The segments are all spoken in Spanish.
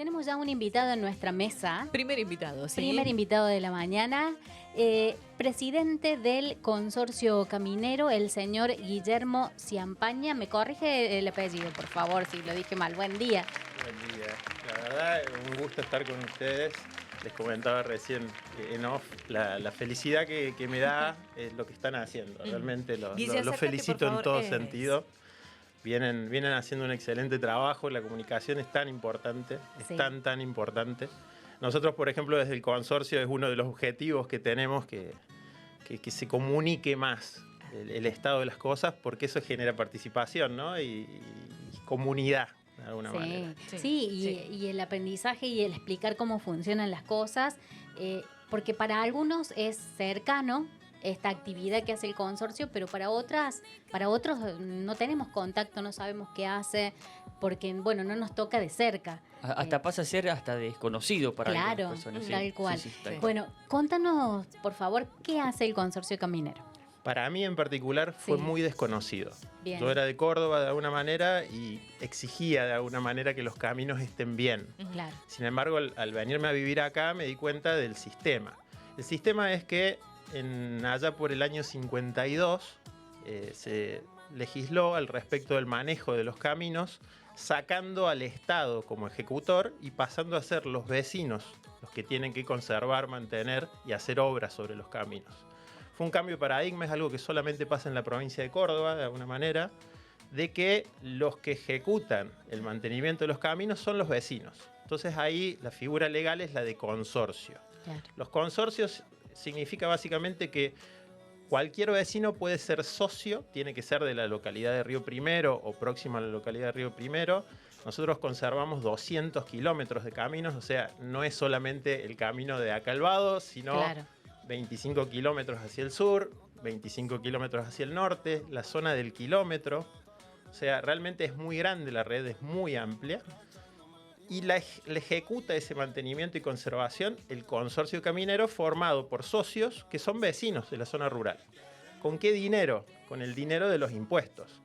Tenemos ya un invitado en nuestra mesa. Primer invitado, sí. Primer invitado de la mañana. Presidente del Consorcio Caminero, el señor Guillermo Ciampaña. Me corrige el apellido, por favor, si lo dije mal. Buen día. Buen día. La verdad, un gusto estar con ustedes. Les comentaba recién en off la felicidad que me da lo que están haciendo. Realmente los felicito en todo sentido. Vienen haciendo un excelente trabajo. La comunicación es tan importante, es tan importante. Nosotros, por ejemplo, desde el consorcio es uno de los objetivos que tenemos que se comunique más el estado de las cosas, porque eso genera participación, ¿no? y comunidad. De alguna manera. Y el aprendizaje y el explicar cómo funcionan las cosas, porque para algunos es cercano esta actividad que hace el consorcio, pero para otros no tenemos contacto, no sabemos qué hace, porque bueno, no nos toca de cerca. Hasta pasa a ser hasta desconocido para algunas personas. Claro, tal cual. Tal cual. Bueno, contanos, por favor, ¿qué hace el Consorcio Caminero? Para mí en particular fue muy desconocido. Bien. Yo era de Córdoba de alguna manera y exigía de alguna manera que los caminos estén bien. Claro. Sin embargo, al venirme a vivir acá me di cuenta del sistema. El sistema es que allá por el año 52 se legisló al respecto del manejo de los caminos, sacando al Estado como ejecutor y pasando a ser los vecinos los que tienen que conservar, mantener y hacer obras sobre los caminos. Fue un cambio de paradigma, es algo que solamente pasa en la provincia de Córdoba, de alguna manera, de que los que ejecutan el mantenimiento de los caminos son los vecinos. Entonces ahí la figura legal es la de consorcio. Claro. Los consorcios significa básicamente que cualquier vecino puede ser socio, tiene que ser de la localidad de Río Primero o próximo a la localidad de Río Primero. Nosotros conservamos 200 kilómetros de caminos, o sea, no es solamente el camino de Acalvado, sino 25 kilómetros hacia el sur, 25 kilómetros hacia el norte, la zona del kilómetro. O sea, realmente es muy grande la red, es muy amplia. Y la ejecuta ese mantenimiento y conservación el Consorcio Caminero, formado por socios que son vecinos de la zona rural. ¿Con qué dinero? Con el dinero de los impuestos.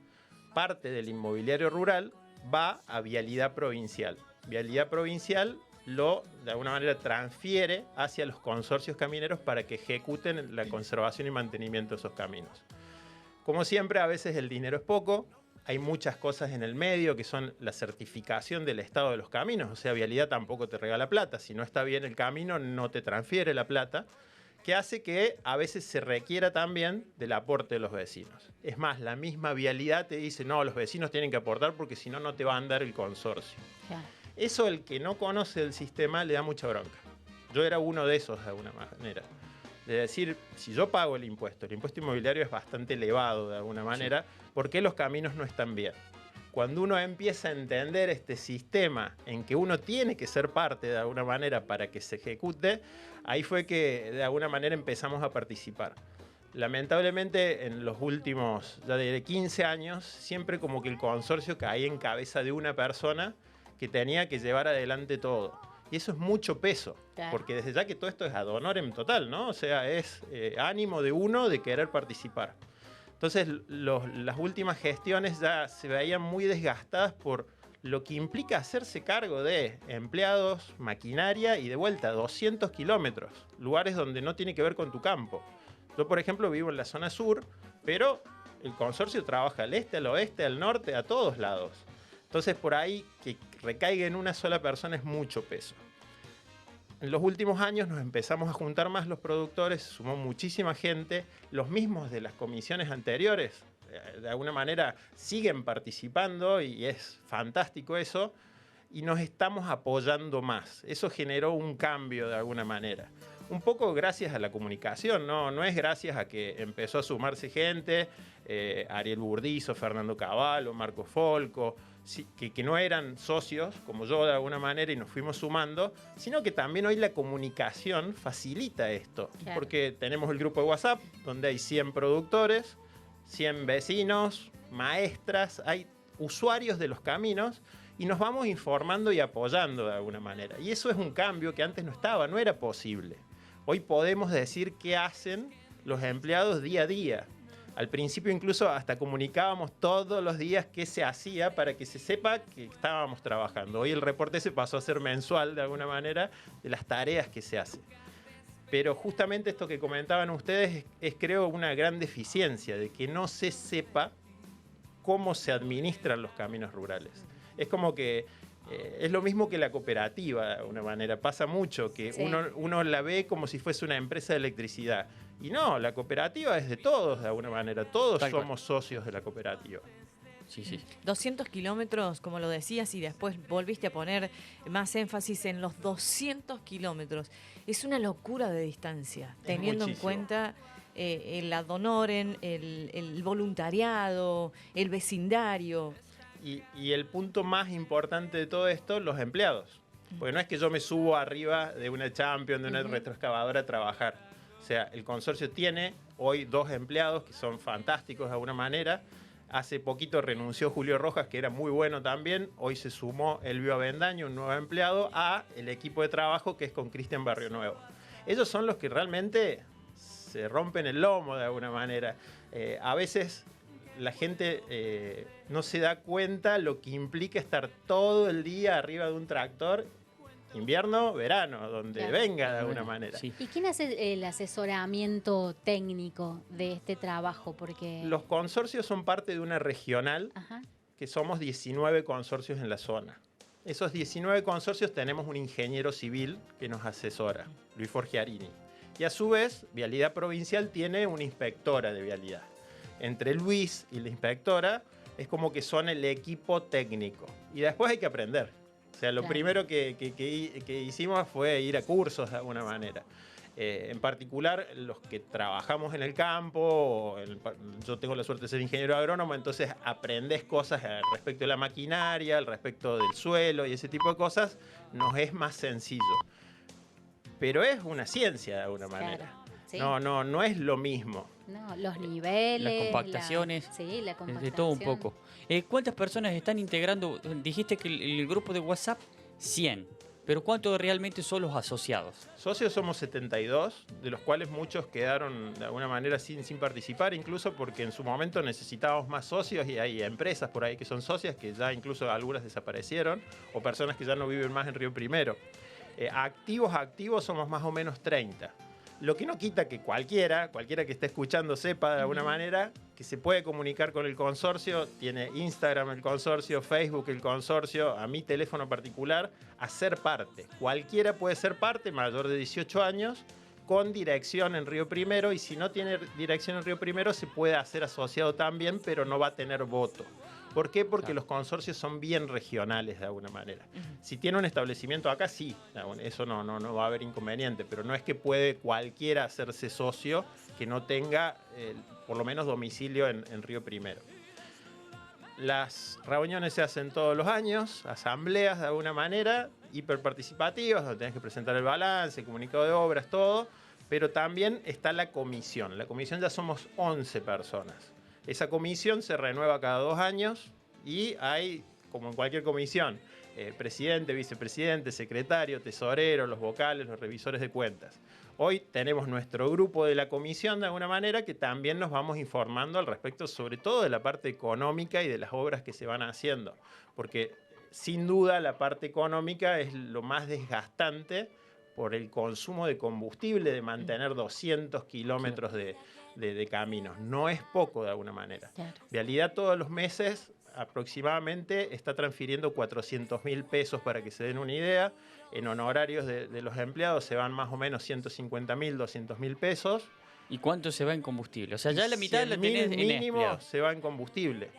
Parte del inmobiliario rural va a Vialidad Provincial. Vialidad Provincial de alguna manera transfiere hacia los consorcios camineros para que ejecuten la conservación y mantenimiento de esos caminos. Como siempre, a veces el dinero es poco. Hay muchas cosas en el medio que son la certificación del estado de los caminos. O sea, Vialidad tampoco te regala plata. Si no está bien el camino, no te transfiere la plata, que hace que a veces se requiera también del aporte de los vecinos. Es más, la misma Vialidad te dice, no, los vecinos tienen que aportar porque si no, no te va a andar el consorcio. Claro. Eso el que no conoce el sistema le da mucha bronca. Yo era uno de esos de alguna manera. De decir, si yo pago el impuesto inmobiliario es bastante elevado de alguna manera, ¿por qué los caminos no están bien? Cuando uno empieza a entender este sistema en que uno tiene que ser parte de alguna manera para que se ejecute, ahí fue que de alguna manera empezamos a participar. Lamentablemente en los últimos ya de 15 años, siempre como que el consorcio caía en cabeza de una persona que tenía que llevar adelante todo. Y eso es mucho peso, porque desde ya que todo esto es ad honorem total, ¿no? O sea, es ánimo de uno de querer participar. Entonces, las últimas gestiones ya se veían muy desgastadas por lo que implica hacerse cargo de empleados, maquinaria y de vuelta 200 kilómetros, lugares donde no tiene que ver con tu campo. Yo, por ejemplo, vivo en la zona sur, pero el consorcio trabaja al este, al oeste, al norte, a todos lados. Entonces, por ahí, que recaiga en una sola persona es mucho peso. En los últimos años nos empezamos a juntar más los productores, sumó muchísima gente, los mismos de las comisiones anteriores, de alguna manera siguen participando y es fantástico eso, y nos estamos apoyando más. Eso generó un cambio de alguna manera. Un poco gracias a la comunicación, no es gracias a que empezó a sumarse gente, Ariel Burdizo, Fernando Cavallo, Marco Folco, que no eran socios, como yo de alguna manera, y nos fuimos sumando, sino que también hoy la comunicación facilita esto. Claro. Porque tenemos el grupo de WhatsApp, donde hay 100 productores, 100 vecinos, maestras, hay usuarios de los caminos, y nos vamos informando y apoyando de alguna manera. Y eso es un cambio que antes no estaba, no era posible. Hoy podemos decir qué hacen los empleados día a día. Al principio incluso hasta comunicábamos todos los días qué se hacía para que se sepa que estábamos trabajando. Hoy el reporte se pasó a ser mensual de alguna manera de las tareas que se hacen. Pero justamente esto que comentaban ustedes es creo una gran deficiencia de que no se sepa cómo se administran los caminos rurales. Es como que es lo mismo que la cooperativa de alguna manera. Pasa mucho que Sí. uno la ve como si fuese una empresa de electricidad. Y no, la cooperativa es de todos de alguna manera. Todos Tal cual. somos socios de la cooperativa. Sí, sí. 200 kilómetros, como lo decías, y después volviste a poner más énfasis en los 200 kilómetros. Es una locura de distancia, teniendo en muchísimo. cuenta el ad honorem, el voluntariado, el vecindario. Y el punto más importante de todo esto, los empleados. Porque no es que yo me subo arriba de una Champion, de una retroexcavadora a trabajar. O sea, el consorcio tiene hoy 2 empleados que son fantásticos de alguna manera. Hace poquito renunció Julio Rojas, que era muy bueno también. Hoy se sumó Elvio Avendaño, un nuevo empleado, a el equipo de trabajo que es con Cristian Barrio Nuevo. Ellos son los que realmente se rompen el lomo de alguna manera. A veces la gente no se da cuenta lo que implica estar todo el día arriba de un tractor, invierno, verano, donde Claro. venga de alguna manera. Sí. ¿Y quién hace el asesoramiento técnico de este trabajo? Porque... Los consorcios son parte de una regional, Ajá. que somos 19 consorcios en la zona. Esos 19 consorcios tenemos un ingeniero civil que nos asesora, Luis Forgiarini. Y a su vez, Vialidad Provincial tiene una inspectora de vialidad. Entre Luis y la inspectora es como que son el equipo técnico. Y después hay que aprender. O sea, lo Claro. primero que hicimos fue ir a cursos de alguna manera. En particular, los que trabajamos en el campo, yo tengo la suerte de ser ingeniero agrónomo, entonces aprendes cosas al respecto de la maquinaria, al respecto del suelo y ese tipo de cosas, nos es más sencillo. Pero es una ciencia de alguna manera. Claro. Sí. No es lo mismo. No, los niveles. Las compactaciones, Sí, la compactación. de todo un poco. ¿Cuántas personas están integrando? Dijiste que el grupo de WhatsApp, 100. Pero ¿cuántos realmente son los asociados? Socios somos 72, de los cuales muchos quedaron de alguna manera sin participar, incluso porque en su momento necesitábamos más socios y hay empresas por ahí que son socias que ya incluso algunas desaparecieron o personas que ya no viven más en Río Primero. Activos somos más o menos 30. Lo que no quita que cualquiera que esté escuchando sepa de alguna manera que se puede comunicar con el consorcio, tiene Instagram el consorcio, Facebook el consorcio, a mi teléfono particular, a ser parte. Cualquiera puede ser parte, mayor de 18 años, con dirección en Río Primero, y si no tiene dirección en Río Primero se puede hacer asociado también, pero no va a tener voto. ¿Por qué? Porque los consorcios son bien regionales de alguna manera. Si tiene un establecimiento acá, sí, eso no va a haber inconveniente, pero no es que puede cualquiera hacerse socio que no tenga por lo menos domicilio en Río Primero. Las reuniones se hacen todos los años, asambleas de alguna manera, hiperparticipativas, donde tenés que presentar el balance, el comunicado de obras, todo, pero también está la comisión. La comisión ya somos 11 personas. Esa comisión se renueva cada 2 años y hay, como en cualquier comisión, presidente, vicepresidente, secretario, tesorero, los vocales, los revisores de cuentas. Hoy tenemos nuestro grupo de la comisión de alguna manera que también nos vamos informando al respecto, sobre todo de la parte económica y de las obras que se van haciendo. Porque sin duda la parte económica es lo más desgastante por el consumo de combustible, de mantener 200 kilómetros de caminos. No es poco de alguna manera. Claro. Vialidad todos los meses aproximadamente está transfiriendo 400.000 pesos para que se den una idea. En honorarios de los empleados se van más o menos 150.000, 200.000 pesos. ¿Y cuánto se va en combustible? O sea, ya la mitad la 100.000 tenés en mínimo empleados. se va en combustible.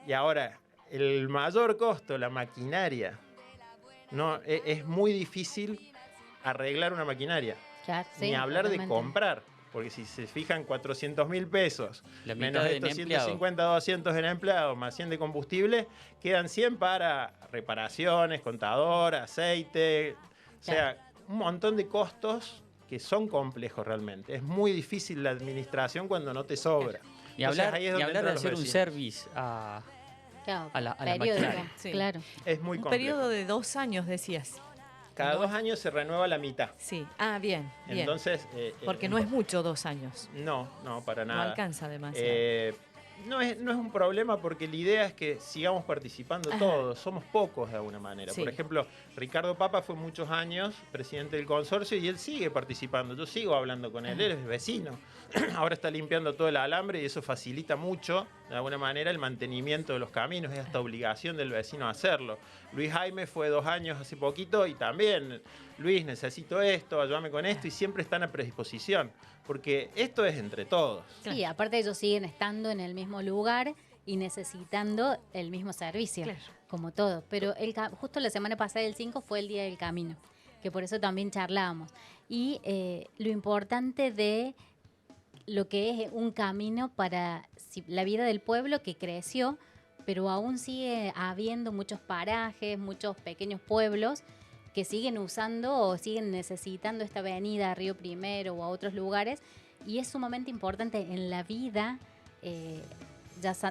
Y ahora, el mayor costo, la maquinaria. No, es muy difícil arreglar una maquinaria. Claro, sí, Ni hablar de totalmente. comprar. Porque si se fijan 400.000 pesos, La mitad menos en estos empleado. 150, 200 en empleados, más 100 de combustible, quedan 100 para reparaciones, contador, aceite. O sea, un montón de costos que son complejos realmente. Es muy difícil la administración cuando no te sobra. Y Entonces, hablar, ahí es y donde hablar de entran los hacer un vecinos. service a... Claro, a la periódico, maquinaria. Sí. claro. Es muy Un complejo. periodo de 2 años, decías. Cada 2 años se renueva la mitad. Sí, bien, bien. Entonces, porque no es mucho 2 años. No, para nada. No alcanza demasiado. No es un problema porque la idea es que sigamos participando todos, somos pocos de alguna manera. Sí. Por ejemplo, Ricardo Papa fue muchos años presidente del consorcio y él sigue participando, yo sigo hablando con él es vecino. Ahora está limpiando todo el alambre y eso facilita mucho, de alguna manera, el mantenimiento de los caminos, es hasta obligación del vecino hacerlo. Luis Jaime fue 2 años hace poquito y también, Luis, necesito esto, ayúdame con esto, y siempre están a predisposición, porque esto es entre todos. Sí, aparte ellos siguen estando en el mismo lugar y necesitando el mismo servicio, Claro. como todo. Pero justo la semana pasada, el 5, fue el Día del Camino, que por eso también charlábamos. Y lo importante de lo que es un camino para la vida del pueblo que creció, pero aún sigue habiendo muchos parajes, muchos pequeños pueblos que siguen usando o siguen necesitando esta avenida a Río Primero o a otros lugares, y es sumamente importante en la vida,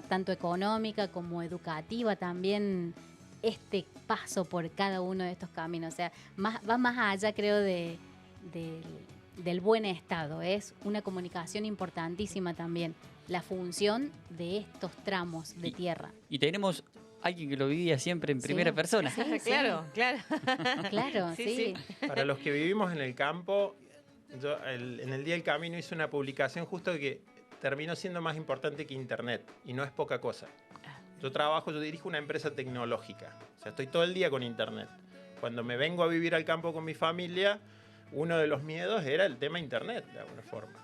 tanto económica como educativa también, este paso por cada uno de estos caminos. O sea, va más allá, creo, del buen estado. Es una comunicación importantísima también, la función de estos tramos de tierra. Y tenemos alguien que lo vivía siempre en primera persona. Sí, Claro. Claro, Sí, sí. Para los que vivimos en el campo, yo en el Día del Camino hice una publicación justo que terminó siendo más importante que Internet, y no es poca cosa. Yo dirijo una empresa tecnológica, o sea, estoy todo el día con Internet. Cuando me vengo a vivir al campo con mi familia, uno de los miedos era el tema Internet, de alguna forma.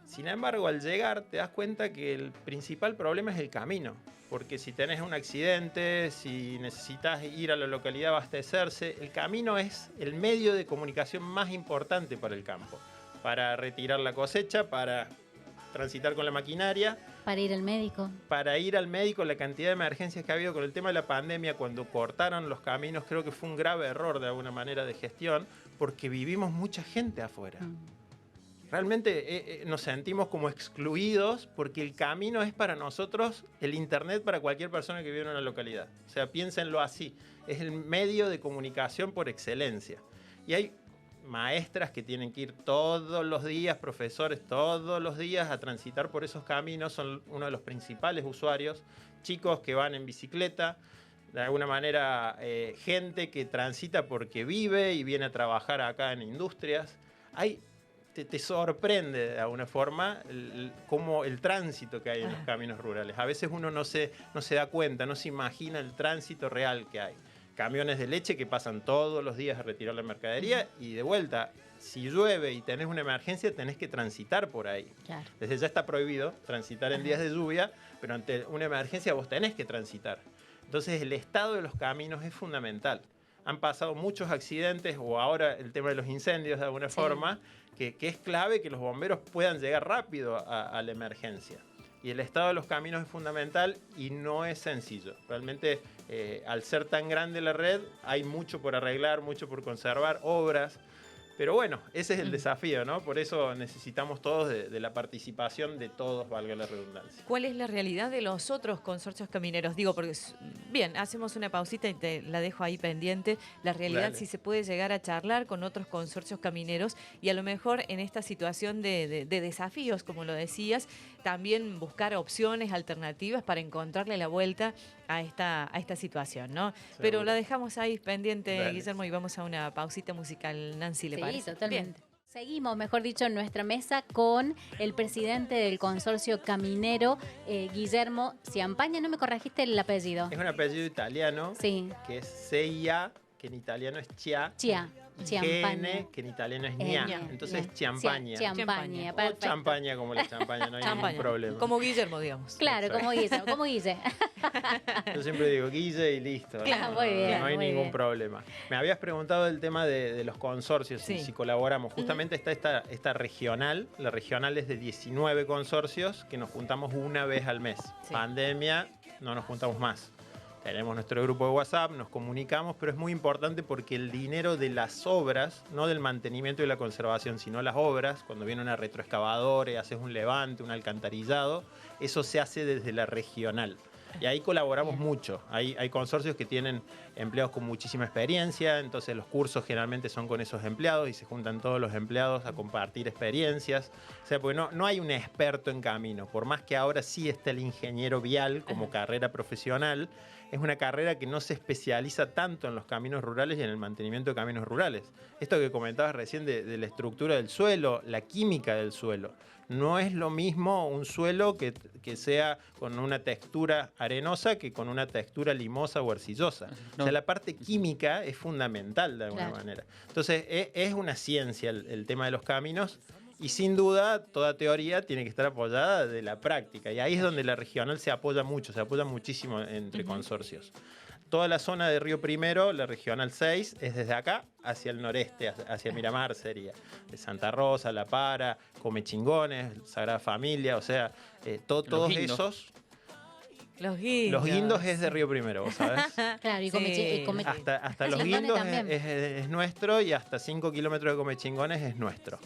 Sin embargo, al llegar te das cuenta que el principal problema es el camino, porque si tenés un accidente, si necesitas ir a la localidad a abastecerse, el camino es el medio de comunicación más importante para el campo, para retirar la cosecha, para transitar con la maquinaria, Para ir al médico. para ir al médico. La cantidad de emergencias que ha habido con el tema de la pandemia, cuando cortaron los caminos, creo que fue un grave error de alguna manera de gestión, porque vivimos mucha gente afuera. Realmente nos sentimos como excluidos porque el camino es para nosotros el Internet para cualquier persona que vive en una localidad. O sea, piénsenlo así. Es el medio de comunicación por excelencia. Y hay maestras que tienen que ir todos los días, profesores todos los días a transitar por esos caminos, son uno de los principales usuarios. Chicos que van en bicicleta, de alguna manera gente que transita porque vive y viene a trabajar acá en industrias. Te sorprende de alguna forma como el tránsito que hay en los caminos rurales. A veces uno no se da cuenta, no se imagina el tránsito real que hay. Camiones de leche que pasan todos los días a retirar la mercadería y de vuelta, si llueve y tenés una emergencia, tenés que transitar por ahí. Claro. Desde ya está prohibido transitar en días de lluvia, pero ante una emergencia vos tenés que transitar. Entonces el estado de los caminos es fundamental. Han pasado muchos accidentes, o ahora el tema de los incendios de alguna forma, que es clave que los bomberos puedan llegar rápido a la emergencia. Y el estado de los caminos es fundamental y no es sencillo. Realmente, al ser tan grande la red, hay mucho por arreglar, mucho por conservar, obras. Pero bueno, ese es el desafío, ¿no? Por eso necesitamos todos de la participación de todos, valga la redundancia. ¿Cuál es la realidad de los otros consorcios camineros? Digo, porque, bien, hacemos una pausita y te la dejo ahí pendiente. La realidad, Dale. si se puede llegar a charlar con otros consorcios camineros y a lo mejor en esta situación de desafíos, como lo decías, también buscar opciones alternativas para encontrarle la vuelta a esta situación, ¿no? Pero la dejamos ahí pendiente, Dale. Guillermo, y vamos a una pausita musical. Nancy, ¿le Sí, parece? totalmente. Bien. Seguimos, mejor dicho, en nuestra mesa con el presidente del consorcio caminero, Guillermo Ciampaña. ¿No me corregiste el apellido? Es un apellido italiano Sí, que es CIA, que en italiano es Chia. Chia, y Ciampaña. GN, que en italiano es ña. ña, Entonces ña. champaña. Ciampaña, O perfecto. champaña como la champaña, no hay Champaña. ningún problema. Como Guillermo, digamos. Claro, como Guille. Yo siempre digo Guille y listo. Claro, no, muy bien, no hay muy ningún bien. problema. Me habías preguntado del tema de los consorcios y Sí. si colaboramos. Justamente está esta regional. La regional es de 19 consorcios que nos juntamos una vez al mes. Sí. Pandemia, no nos juntamos más. Tenemos nuestro grupo de WhatsApp, nos comunicamos, pero es muy importante porque el dinero de las obras, no del mantenimiento y la conservación, sino las obras, cuando viene una retroexcavadora y haces un levante, un alcantarillado, eso se hace desde la regional. Y ahí colaboramos mucho. Hay consorcios que tienen empleados con muchísima experiencia, entonces los cursos generalmente son con esos empleados y se juntan todos los empleados a compartir experiencias. O sea, porque no hay un experto en camino, por más que ahora sí está el ingeniero vial como carrera profesional. Es una carrera que no se especializa tanto en los caminos rurales y en el mantenimiento de caminos rurales. Esto que comentabas recién de la estructura del suelo, la química del suelo. No es lo mismo un suelo que sea con una textura arenosa que con una textura limosa o arcillosa. No. O sea, la parte química es fundamental de alguna manera. Entonces, es una ciencia el tema de los caminos. Y sin duda, toda teoría tiene que estar apoyada de la práctica. Y ahí es donde la regional se apoya mucho, se apoya muchísimo entre consorcios. Toda la zona de Río Primero, la regional 6, es desde acá hacia el noreste, hacia Miramar sería. De Santa Rosa, La Para, Comechingones, Sagrada Familia, o sea, todos esos. Los guindos. Los guindos es de Río Primero, ¿vos sabés? Claro, y Hasta los guindos es nuestro y hasta 5 kilómetros de Comechingones es nuestro.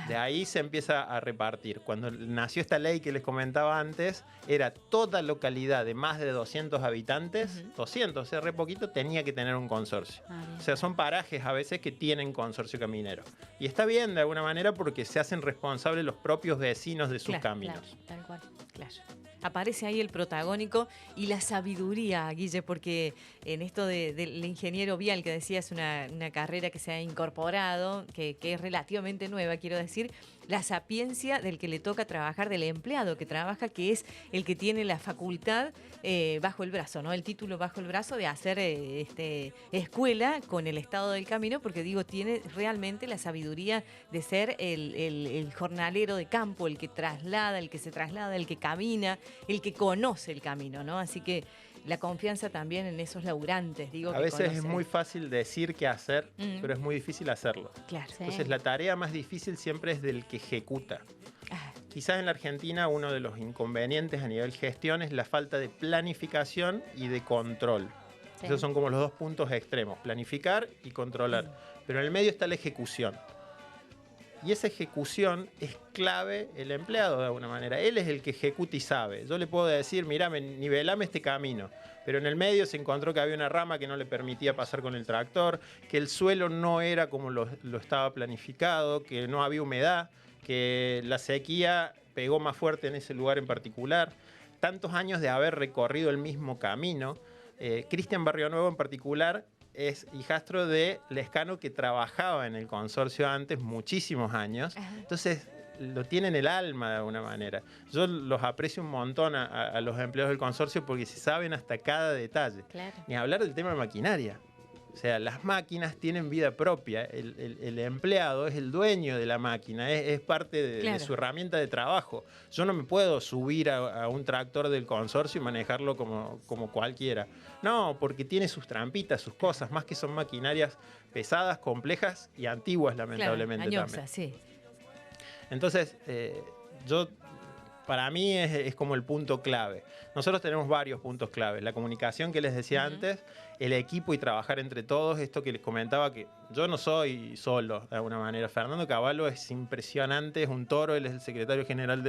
De ahí se empieza a repartir. Cuando nació esta ley que les comentaba antes, era toda localidad de más de 200 habitantes, 200, o sea, re poquito, tenía que tener un consorcio. O sea, son parajes a veces que tienen consorcio caminero. Y está bien de alguna manera porque se hacen responsables los propios vecinos de sus caminos. Claro, tal cual. Claro. Aparece ahí el protagónico y la sabiduría, Guille, porque en esto del ingeniero vial que decías, una carrera que se ha incorporado, que es relativamente nueva, quiero decir, la sapiencia del que le toca trabajar, del empleado que trabaja, que es el que tiene la facultad bajo el brazo, ¿no? El título bajo el brazo de hacer escuela con el estado del camino, porque digo, tiene realmente la sabiduría de ser el jornalero de campo, el que traslada, el que se traslada, el que camina, el que conoce el camino, ¿no? Así que la confianza también en esos laburantes, digo. A veces es muy fácil decir qué hacer, pero es muy difícil hacerlo. Claro. Entonces la tarea más difícil siempre es del que ejecuta. Quizás en la Argentina uno de los inconvenientes a nivel gestión es la falta de planificación y de control. Sí. Esos son como los dos puntos extremos, planificar y controlar. Pero en el medio está la ejecución. Y esa ejecución es clave el empleado de alguna manera. Él es el que ejecuta y sabe. Yo le puedo decir, mirá, nivelame este camino. Pero en el medio se encontró que había una rama que no le permitía pasar con el tractor, que el suelo no era como lo estaba planificado, que no había humedad, que la sequía pegó más fuerte en ese lugar en particular. Tantos años de haber recorrido el mismo camino. Cristian Barrio Nuevo en particular es hijastro de Lescano, que trabajaba en el consorcio antes muchísimos años. Entonces lo tiene en el alma de alguna manera. Yo los aprecio un montón a los empleados del consorcio porque se saben hasta cada detalle. Claro. Ni hablar del tema de maquinaria. O sea, las máquinas tienen vida propia. El empleado es el dueño de la máquina, es parte de su herramienta de trabajo. Yo no me puedo subir a un tractor del consorcio y manejarlo como cualquiera. No, porque tiene sus trampitas, sus cosas, más que son maquinarias pesadas, complejas y antiguas, lamentablemente. Claro, añosa, también. Sí. Entonces, para mí es como el punto clave. Nosotros tenemos varios puntos clave. La comunicación que les decía antes, el equipo y trabajar entre todos. Esto que les comentaba, que yo no soy solo de alguna manera. Fernando Cavallo es impresionante, es un toro. Él es el secretario general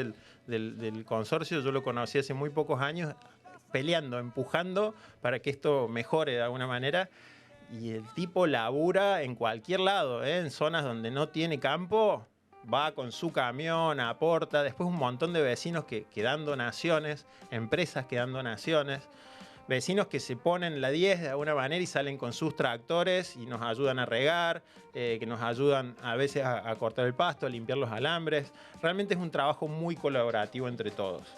del consorcio. Yo lo conocí hace muy pocos años, peleando, empujando para que esto mejore de alguna manera. Y el tipo labura en cualquier lado, en zonas donde no tiene campo. Va con su camión, aporta, después un montón de vecinos que dan donaciones, empresas que dan donaciones, vecinos que se ponen la 10 de alguna manera y salen con sus tractores y nos ayudan a regar, que nos ayudan a veces a cortar el pasto, a limpiar los alambres. Realmente es un trabajo muy colaborativo entre todos.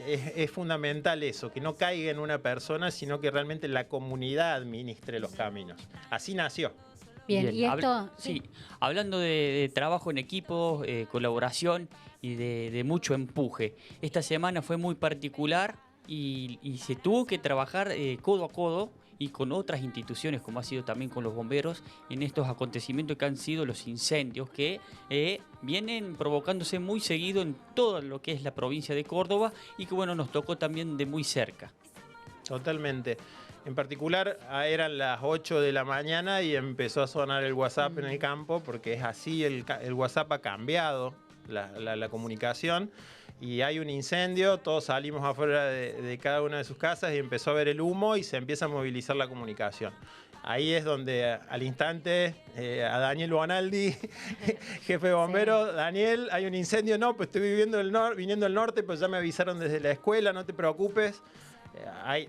Es fundamental eso, que no caiga en una persona, sino que realmente la comunidad administre los caminos. Así nació. Bien, y esto... Sí, hablando de trabajo en equipo, colaboración y de mucho empuje. Esta semana fue muy particular y se tuvo que trabajar codo a codo y con otras instituciones, como ha sido también con los bomberos, en estos acontecimientos que han sido los incendios que vienen provocándose muy seguido en todo lo que es la provincia de Córdoba y que bueno, nos tocó también de muy cerca. Totalmente. En particular, eran las 8 de la mañana y empezó a sonar el WhatsApp en el campo, porque es así, el WhatsApp ha cambiado la comunicación. y hay un incendio, todos salimos afuera de cada una de sus casas y empezó a ver el humo y se empieza a movilizar la comunicación. Ahí es donde al instante a Daniel Bonaldi, jefe de bomberos, sí. Daniel, hay un incendio, no, pues estoy viniendo del norte, pues ya me avisaron desde la escuela, no te preocupes.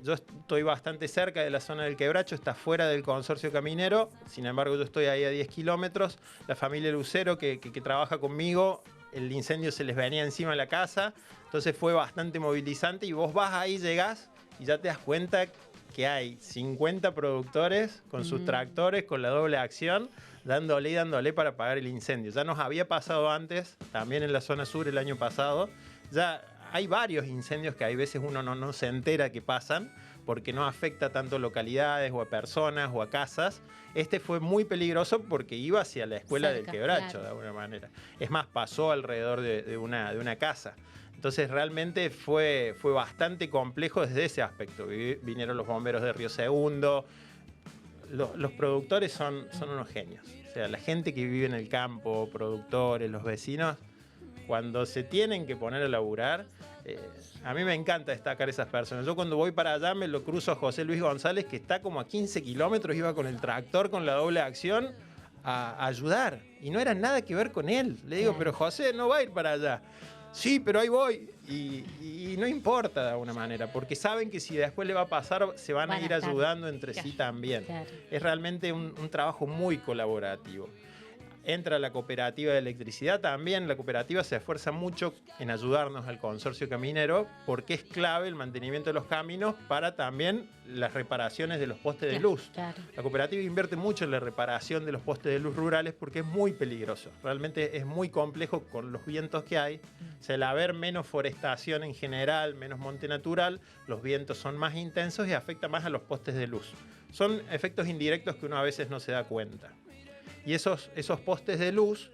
Yo estoy bastante cerca de la zona del Quebracho, está fuera del consorcio caminero, sin embargo yo estoy ahí a 10 kilómetros. La familia Lucero que trabaja conmigo, el incendio se les venía encima de la casa, entonces fue bastante movilizante y vos vas ahí, llegás y ya te das cuenta que hay 50 productores con sus tractores, con la doble acción, dándole y dándole para apagar el incendio. Ya nos había pasado antes, también en la zona sur el año pasado. Ya hay varios incendios que hay veces uno no se entera que pasan porque no afecta tanto a localidades o a personas o a casas. Este fue muy peligroso porque iba hacia la escuela del Quebracho, claro, de alguna manera. Es más, pasó alrededor de una casa. Entonces realmente fue bastante complejo desde ese aspecto. Vinieron los bomberos de Río Segundo. Los productores son unos genios. O sea, la gente que vive en el campo, productores, los vecinos, cuando se tienen que poner a laburar, a mí me encanta destacar esas personas. Yo cuando voy para allá me lo cruzo a José Luis González, que está como a 15 kilómetros, iba con el tractor, con la doble acción, a ayudar. Y no era nada que ver con él. Le digo, pero José no va a ir para allá. Sí, pero ahí voy. Y no importa de alguna manera, porque saben que si después le va a pasar, se van a ir ayudando entre sí también. Claro. Es realmente un trabajo muy colaborativo. Entra la cooperativa de electricidad también. La cooperativa se esfuerza mucho en ayudarnos al consorcio caminero porque es clave el mantenimiento de los caminos para también las reparaciones de los postes de luz. Claro. La cooperativa invierte mucho en la reparación de los postes de luz rurales porque es muy peligroso. Realmente es muy complejo con los vientos que hay. O sea, al haber menos forestación en general, menos monte natural, los vientos son más intensos y afecta más a los postes de luz. Son efectos indirectos que uno a veces no se da cuenta. Y esos postes de luz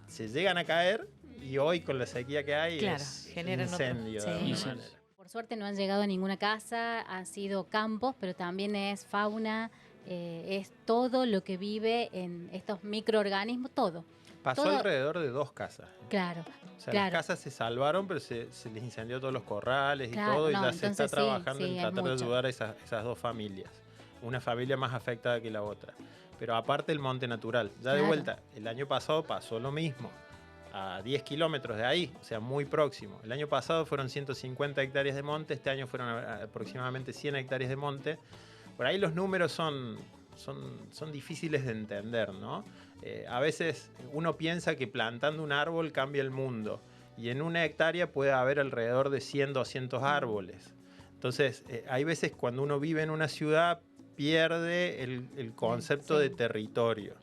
se llegan a caer y hoy con la sequía que hay generan incendio de alguna manera. Por suerte no han llegado a ninguna casa, han sido campos, pero también es fauna, es todo lo que vive en estos microorganismos, todo. Pasó alrededor de 2 casas. Claro. O sea, las casas se salvaron, pero se les incendió todos los corrales y todo, y ya se está trabajando en tratar de ayudar a esas 2 familias. Una familia más afectada que la otra. Pero aparte el monte natural. Ya de vuelta, el año pasado pasó lo mismo. A 10 kilómetros de ahí, o sea, muy próximo. El año pasado fueron 150 hectáreas de monte, este año fueron aproximadamente 100 hectáreas de monte. Por ahí los números son difíciles de entender, ¿no? A veces uno piensa que plantando un árbol cambia el mundo. Y en una hectárea puede haber alrededor de 100, 200 árboles. Entonces, hay veces cuando uno vive en una ciudad, pierde el concepto de territorio.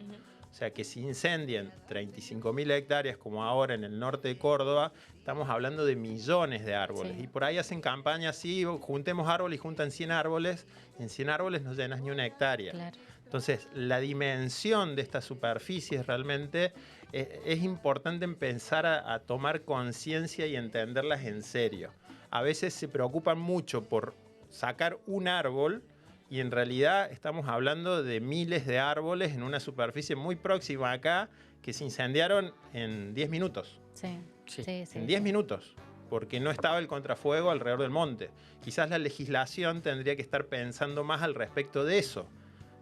O sea, que si incendien 35.000 hectáreas como ahora en el norte de Córdoba, estamos hablando de millones de árboles. Y por ahí hacen campañas así, juntemos árboles y juntan 100 árboles, y en 100 árboles no llenas ni una hectárea. Claro. Entonces, la dimensión de estas superficies realmente es importante empezar a tomar conciencia y entenderlas en serio. A veces se preocupan mucho por sacar un árbol, y en realidad estamos hablando de miles de árboles en una superficie muy próxima acá que se incendiaron en 10 minutos. Sí. En 10 minutos, porque no estaba el contrafuego alrededor del monte. Quizás la legislación tendría que estar pensando más al respecto de eso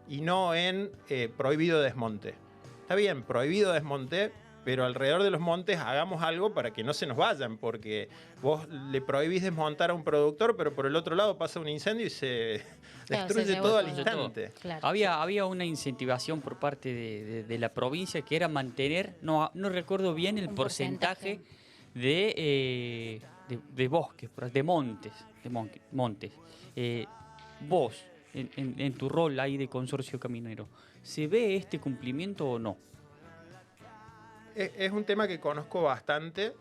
y no en prohibido desmonte. Está bien, prohibido desmonte, pero alrededor de los montes hagamos algo para que no se nos vayan, porque vos le prohibís desmontar a un productor, pero por el otro lado pasa un incendio y se destruye todo al instante. Claro. Había una incentivación por parte de la provincia que era mantener, no recuerdo bien el porcentaje de bosques, de montes. Vos, en tu rol ahí de consorcio caminero, ¿se ve este cumplimiento o no? Es un tema que conozco bastante.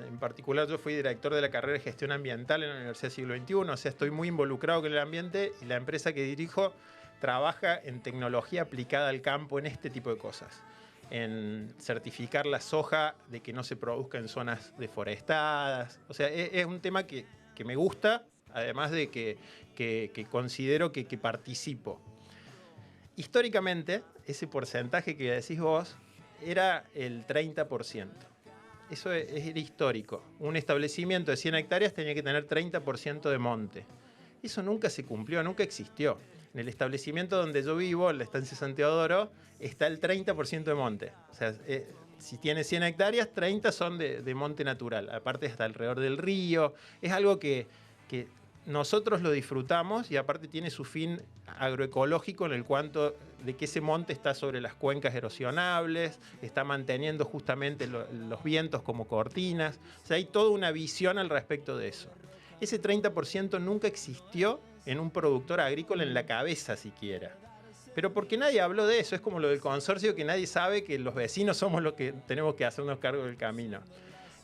En particular, yo fui director de la carrera de gestión ambiental en la Universidad Siglo XXI, o sea, estoy muy involucrado con el ambiente y la empresa que dirijo trabaja en tecnología aplicada al campo en este tipo de cosas. En certificar la soja de que no se produzca en zonas deforestadas. O sea, es un tema que me gusta, además de que considero que participo. Históricamente, ese porcentaje que decís vos era el 30%. Eso era histórico. Un establecimiento de 100 hectáreas tenía que tener 30% de monte. Eso nunca se cumplió, nunca existió. En el establecimiento donde yo vivo, en la estancia San Teodoro, está el 30% de monte. O sea, si tiene 100 hectáreas, 30 son de monte natural. Aparte está alrededor del río. Es algo que nosotros lo disfrutamos y aparte tiene su fin agroecológico en el cuanto de que ese monte está sobre las cuencas erosionables, está manteniendo justamente los vientos como cortinas. O sea, hay toda una visión al respecto de eso. Ese 30% nunca existió en un productor agrícola en la cabeza siquiera. Pero porque nadie habló de eso, es como lo del consorcio, que nadie sabe que los vecinos somos los que tenemos que hacernos cargo del camino.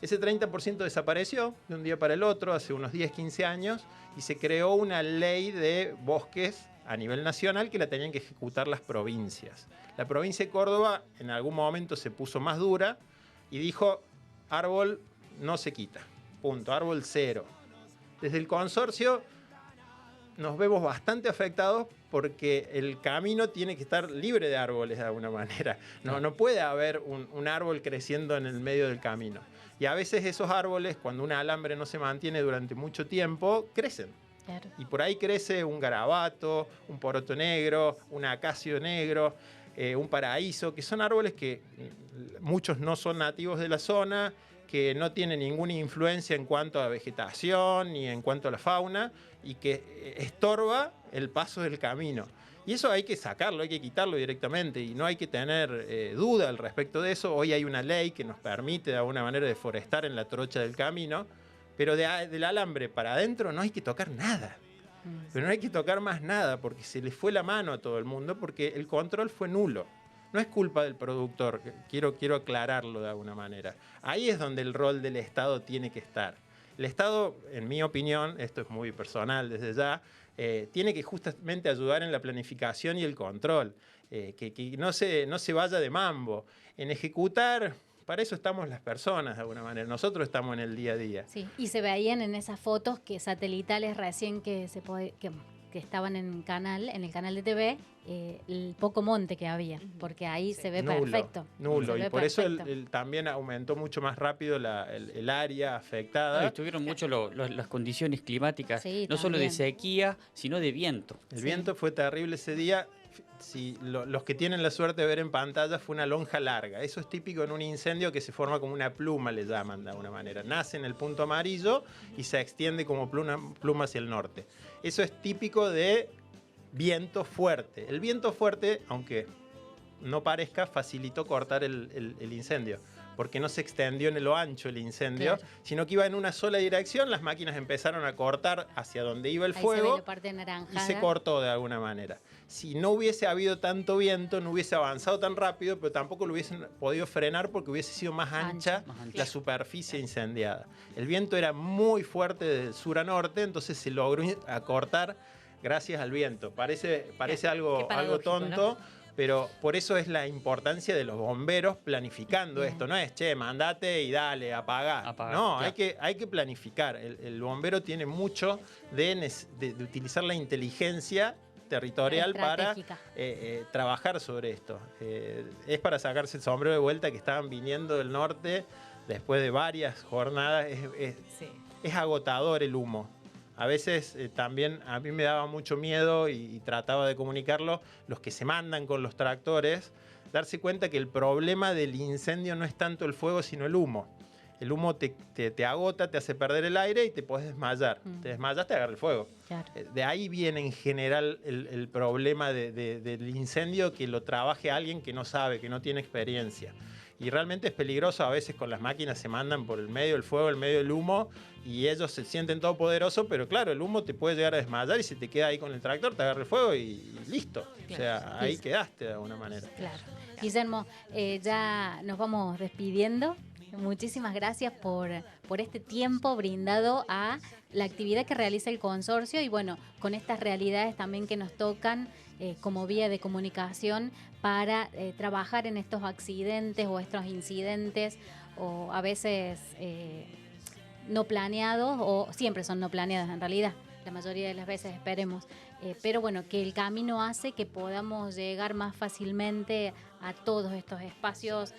Ese 30% desapareció de un día para el otro, hace unos 10, 15 años, y se creó una ley de bosques a nivel nacional que la tenían que ejecutar las provincias. La provincia de Córdoba en algún momento se puso más dura y dijo, árbol no se quita, punto, árbol cero. Desde el consorcio nos vemos bastante afectados porque el camino tiene que estar libre de árboles de alguna manera. No puede haber un árbol creciendo en el medio del camino. Y a veces esos árboles, cuando un alambre no se mantiene durante mucho tiempo, crecen. Claro. Y por ahí crece un garabato, un poroto negro, un acacio negro, un paraíso, que son árboles que muchos no son nativos de la zona, que no tienen ninguna influencia en cuanto a vegetación ni en cuanto a la fauna y que estorba el paso del camino. Y eso hay que sacarlo, hay que quitarlo directamente y no hay que tener duda al respecto de eso. Hoy hay una ley que nos permite de alguna manera deforestar en la trocha del camino, pero del alambre para adentro no hay que tocar nada. Pero no hay que tocar más nada porque se le fue la mano a todo el mundo porque el control fue nulo. No es culpa del productor, quiero aclararlo de alguna manera. Ahí es donde el rol del Estado tiene que estar. El Estado, en mi opinión, esto es muy personal desde ya, tiene que justamente ayudar en la planificación y el control, que no se vaya de mambo. En ejecutar, para eso estamos las personas de alguna manera, nosotros estamos en el día a día. Sí, y se veían en esas fotos que satelitales recién que estaban en el canal de TV, el poco monte que había, porque ahí se ve perfecto. Nulo, y por eso también aumentó mucho más rápido el área afectada. Estuvieron mucho las condiciones climáticas, sí, no solo de sequía, sino de viento. El viento fue terrible ese día. Si los que tienen la suerte de ver en pantalla, fue una lonja larga. Eso es típico en un incendio que se forma como una pluma, le llaman de alguna manera. Nace en el punto amarillo y se extiende como pluma hacia el norte. Eso es típico de viento fuerte. El viento fuerte, aunque no parezca, facilitó cortar el incendio, porque no se extendió en lo ancho el incendio, claro, sino que iba en una sola dirección. Las máquinas empezaron a cortar hacia donde iba el fuego, se ve la parte naranjada, y se cortó de alguna manera. Si no hubiese habido tanto viento, no hubiese avanzado tan rápido, pero tampoco lo hubiesen podido frenar porque hubiese sido más ancha la superficie incendiada. El viento era muy fuerte del sur a norte, entonces se logró acortar gracias al viento. Parece algo tonto, ¿no? Pero por eso es la importancia de los bomberos planificando esto. No es, che, mandate y dale, apagá. No, claro, hay que planificar. El bombero tiene mucho de utilizar la inteligencia territorial para trabajar sobre esto. Es para sacarse el sombrero de vuelta, que estaban viniendo del norte después de varias jornadas. Es agotador el humo. A veces también a mí me daba mucho miedo y trataba de comunicarlo, los que se mandan con los tractores, darse cuenta que el problema del incendio no es tanto el fuego, sino el humo. El humo te agota, te hace perder el aire y te podés desmayar. Te desmayas, te agarra el fuego. Claro. De ahí viene en general el problema del incendio, que lo trabaje alguien que no sabe, que no tiene experiencia. Y realmente es peligroso. A veces con las máquinas se mandan por el medio del fuego, el medio del humo, y ellos se sienten todopoderosos, pero claro, el humo te puede llegar a desmayar y si te queda ahí con el tractor, te agarra el fuego y listo. Claro. O sea, ahí quedaste de alguna manera. Claro. Guillermo, ya nos vamos despidiendo. Muchísimas gracias por este tiempo brindado a la actividad que realiza el consorcio y bueno, con estas realidades también que nos tocan como vía de comunicación para trabajar en estos accidentes o estos incidentes o a veces no planeados o siempre son no planeados en realidad. La mayoría de las veces esperemos. Pero bueno, que el camino hace que podamos llegar más fácilmente a todos estos espacios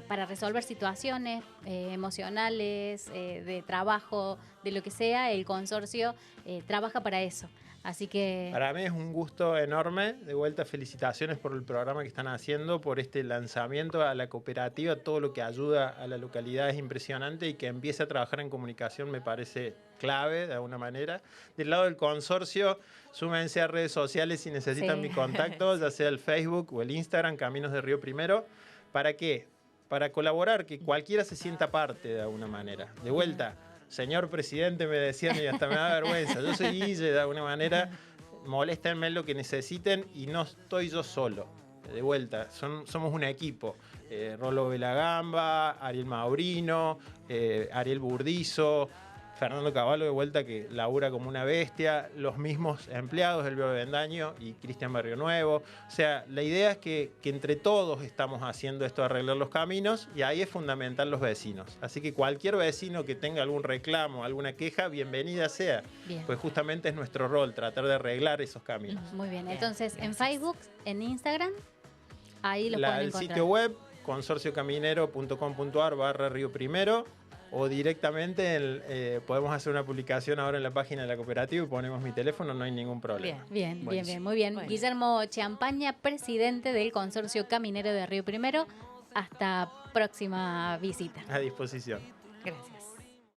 para resolver situaciones emocionales, de trabajo, de lo que sea. El consorcio trabaja para eso. Así que... Para mí es un gusto enorme. De vuelta, felicitaciones por el programa que están haciendo, por este lanzamiento a la cooperativa. Todo lo que ayuda a la localidad es impresionante, y que empiece a trabajar en comunicación me parece clave de alguna manera. Del lado del consorcio, súmense a redes sociales si necesitan mi contacto, ya sea el Facebook o el Instagram, Caminos de Río Primero. ¿Para qué? Para colaborar, que cualquiera se sienta parte de alguna manera. De vuelta, señor presidente, me decían, y hasta me da vergüenza. Yo soy Guille, de alguna manera, moléstenme lo que necesiten, y no estoy yo solo. De vuelta, somos un equipo. Rolo Belagamba, Ariel Maurino, Ariel Burdizo, Fernando Cavallo, de vuelta, que labura como una bestia, los mismos empleados, Elvio Bendaño y Cristian Barrio Nuevo. O sea, la idea es que entre todos estamos haciendo esto de arreglar los caminos, y ahí es fundamental los vecinos. Así que cualquier vecino que tenga algún reclamo, alguna queja, bienvenida sea. Bien. Pues justamente es nuestro rol, tratar de arreglar esos caminos. Muy bien, entonces en Facebook, en Instagram, ahí los pueden El encontrar. sitio web, consorciocaminero.com.ar/Río Primero, o directamente podemos hacer una publicación ahora en la página de la cooperativa y ponemos mi teléfono, no hay ningún problema. Bien, Buenísimo. muy bien. Bueno. Guillermo Champaña, presidente del Consorcio Caminero de Río Primero. Hasta próxima visita. A disposición. Gracias.